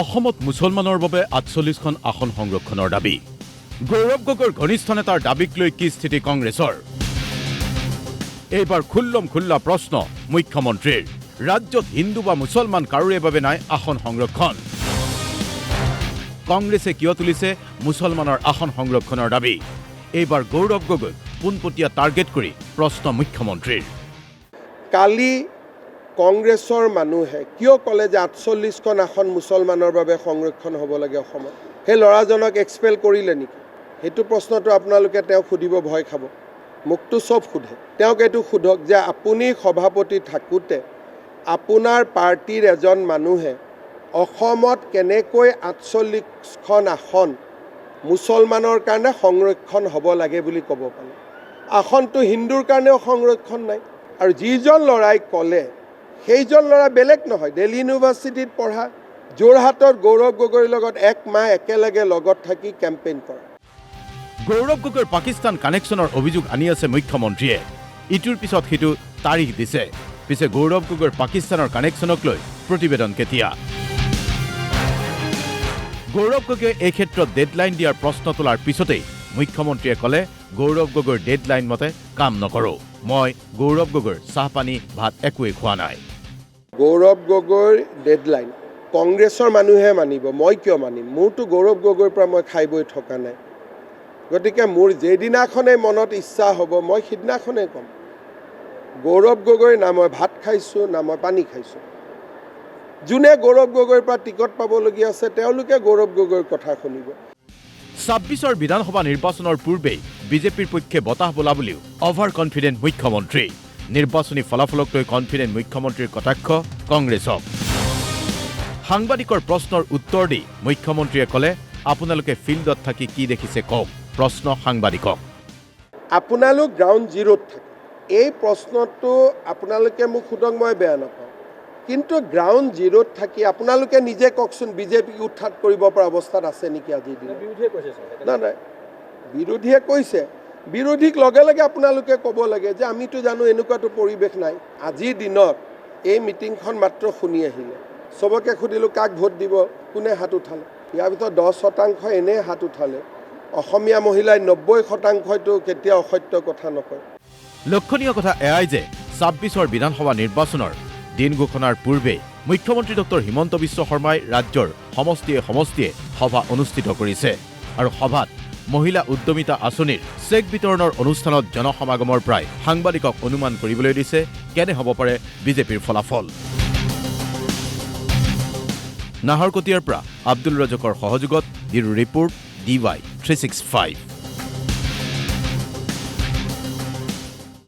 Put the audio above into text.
অসমত মুছলমানৰ বাবে ৪৮খন আসন সংৰক্ষণৰ দাবী। গৌৰৱ গগৈৰ ঘনিষ্ঠ নেতাৰ দাবীক লৈ কি স্থিতি কংগ্ৰেছৰ? এইবাৰ খোল্লা প্ৰশ্ন মুখ্যমন্ত্ৰীৰ। ৰাজ্যত হিন্দু বা মুছলমান কাৰোৰে বাবে নাই আসন সংৰক্ষণ। কংগ্ৰেছে কিয় তুলিছে মুছলমানৰ আসন সংৰক্ষণৰ দাবী? এইবাৰ গৌৰৱ গগৈক পোনপটীয়া টাৰ্গেট কৰি প্ৰশ্ন মুখ্যমন্ত্ৰীৰ। কালি কংগ্ৰেছৰ মানুহে কিয় ক'লে যে ৪৮খন আসন মুছলমানৰ বাবে সংৰক্ষণ হ'ব লাগে অসমত? সেই ল'ৰাজনক এক্সপেল কৰিলে নেকি? সেইটো প্ৰশ্নটো আপোনালোকে তেওঁক সুধিব ভয় খাব। মোকতো চব সোধে। তেওঁক এইটো সোধক যে আপুনি সভাপতি থাকোঁতে আপোনাৰ পাৰ্টীৰ এজন মানুহে অসমত কেনেকৈ ৪৮খন আসন মুছলমানৰ কাৰণে সংৰক্ষণ হ'ব লাগে বুলি ক'ব পালে? আসনটো হিন্দুৰ কাৰণেও সংৰক্ষণ নাই। আৰু যিজন ল'ৰাই ক'লে সেইজন ল'ৰা বেলেগ নহয়, দিল্লী ইউনিভাৰ্চিটিত পঢ়া, যোৰহাটত গৌৰৱ গগৈৰ লগত এক মাহ একেলগে লগত থাকি কেম্পেইন কৰা। গৌৰৱ গগৈৰ পাকিস্তান কানেকশ্যনৰ অভিযোগ আনি আছে মুখ্যমন্ত্ৰীয়ে। ইটোৰ পিছত সিটো তাৰিখ দিছে। পিছে গৌৰৱ গগৈৰ পাকিস্তানৰ কানেকশ্যনক লৈ প্ৰতিবেদন কেতিয়া? গৌৰৱ গগৈয়ে এই ক্ষেত্ৰত ডেডলাইন দিয়াৰ প্ৰশ্ন তোলাৰ পিছতেই মুখ্যমন্ত্ৰীয়ে ক'লে, গৌৰৱ গগৈৰ ডেডলাইন মতে কাম নকৰোঁ। মই গৌৰৱ গগৈৰ চাহপানী ভাত একোৱেই খোৱা নাই। গৌৰৱ গগৈৰ ডেডলাইন কংগ্ৰেছৰ মানুহে মানিব, মই কিয় মানিম? মোৰতো গৌৰৱ গগৈৰ পৰা মই খাই বৈ থকা নাই। গতিকে মোৰ যেদিনাখনেই মনত ইচ্ছা হ'ব মই সিদিনাখনেই ক'ম। গৌৰৱ গগৈ না মই ভাত খাইছোঁ না মই পানী খাইছোঁ। যোনে গৌৰৱ গগৈৰ পৰা টিকট পাবলগীয়া আছে তেওঁলোকে গৌৰৱ গগৈৰ কথা শুনিব। ২৬ৰ বিধানসভা নিৰ্বাচনৰ পূৰ্বেই বিজেপিৰ পক্ষে বতাহ বোলা বুলিও অভাৰ কনফিডেণ্ট মুখ্যমন্ত্ৰী। নিৰ্বাচনী ফলাফলক লৈ কনফিডেণ্ট মুখ্যমন্ত্ৰীৰ কটাক্ষ কংগ্ৰেছক। সাংবাদিকৰ প্ৰশ্নৰ উত্তৰ দি মুখ্যমন্ত্ৰীয়ে ক'লে, আপোনালোকে ফিল্ডত থাকি কি দেখিছে কওক। প্ৰশ্ন সাংবাদিকক। আপোনালোক গ্ৰাউণ্ড জিৰ'ত থাকে। এই প্ৰশ্নটো আপোনালোকে মোক সোধক, মই বেয়া নাপাওঁ। কিন্তু গ্ৰাউণ্ড জিৰ'ত থাকি আপোনালোকে নিজে কওকচোন, বিজেপিক উৎখাত কৰিব পৰা অৱস্থাত আছে নেকি আজিৰ দিনত? নাই, বিৰোধীয়ে কৈছে। বিৰোধীক লগে লগে আপোনালোকে ক'ব লাগে যে আমিতো জানো এনেকুৱাতো পৰিৱেশ নাই। আজিৰ দিনত এই মিটিংখন মাত্ৰ শুনি আহিলে। চবকে সুধিলোঁ কাক ভোট দিব, কোনে হাত উঠালে? ইয়াৰ ভিতৰত 10% এনেই হাত উঠালে। অসমীয়া মহিলাই 90%টো কেতিয়াও অসত্য কথা নকয়। লক্ষণীয় কথা এয়াই যে ২৬ৰ বিধানসভা নিৰ্বাচনৰ দিন ঘোষণাৰ পূৰ্বে মুখ্যমন্ত্ৰী ডক্টৰ হিমন্ত বিশ্ব শৰ্মাই ৰাজ্যৰ সমষ্টিয়ে সভা অনুষ্ঠিত কৰিছে। আৰু সভাত মহিলা উদ্যমিতা আঁচনিৰ চেক বিতৰণৰ অনুষ্ঠানত জনসমাগমৰ পৰাই সাংবাদিকক অনুমান কৰিবলৈ দিছে কেনে হ'ব পাৰে বিজেপিৰ ফলাফল। নাহৰকটীয়াৰ পৰা আব্দুল ৰাজকৰ সহযোগত ব্যুৰো ৰিপৰ্ট DY 365।